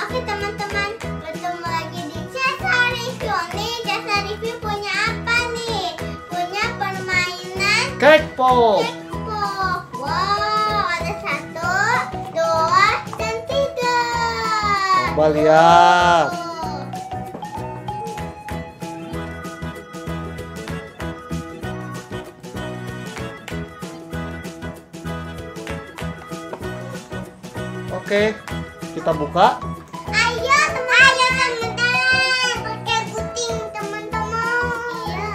Oke teman-teman, ketemu lagi di Cesa Review. Nih Cesa Review punya apa nih? Punya permainan Cake Pop. Cake Pop. Wow, ada 1, 2, dan 3. Coba lihat. Oke, kita buka. Ayo teman-teman, pakai gunting teman-teman. Iya.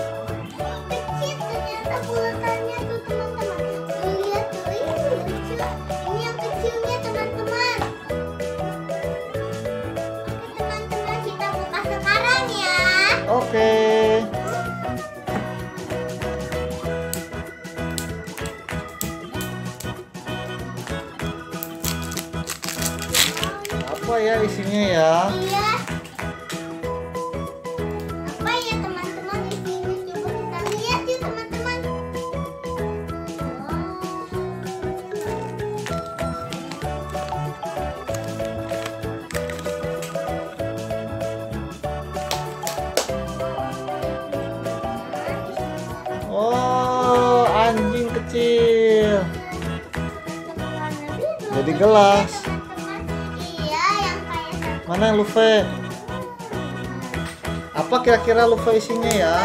Kecil ternyata bulatannya tuh teman-teman. Tuh lihat tuh, ini lucu. Ini yang kecilnya teman-teman. Oke teman-teman, kita buka sekarang ya. Oke. Apa ya isinya ya? Iya. Apa ya teman-teman isinya? Coba kita lihat yuk teman-teman. Oh, anjing kecil. Warna biru. Jadi gelas. Teman-teman. Iya, yang kayak satu. Mana yang Luffy? Apa kira-kira Luffy isinya ya?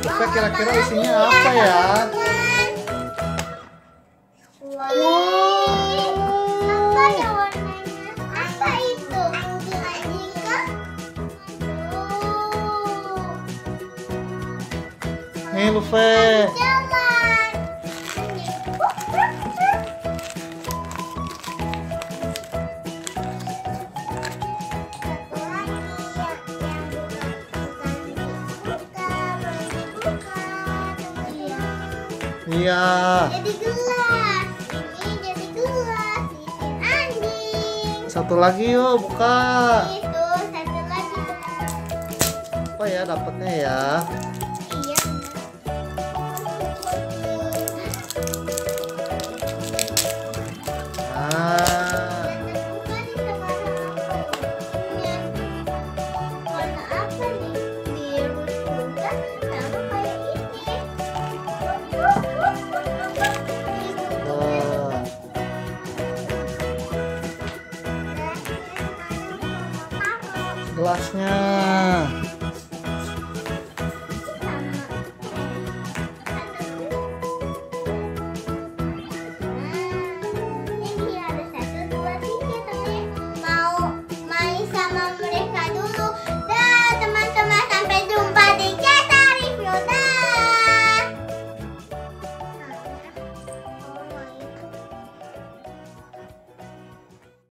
Luffy kira-kira isinya apa ya? Apa ya warnanya? Apa itu? Anjing kah? Nih Luffy. Jalan. Satu lagi Iya. jadi gelas. Ini jadi gelas. Bikin anjing. Satu lagi yuk buka. Itu satu lagi. Apa ya dapatnya ya? Iya. Nah, Bukan itu warna apa nih? Biru juga sama kayak ini. oh, gelasnya.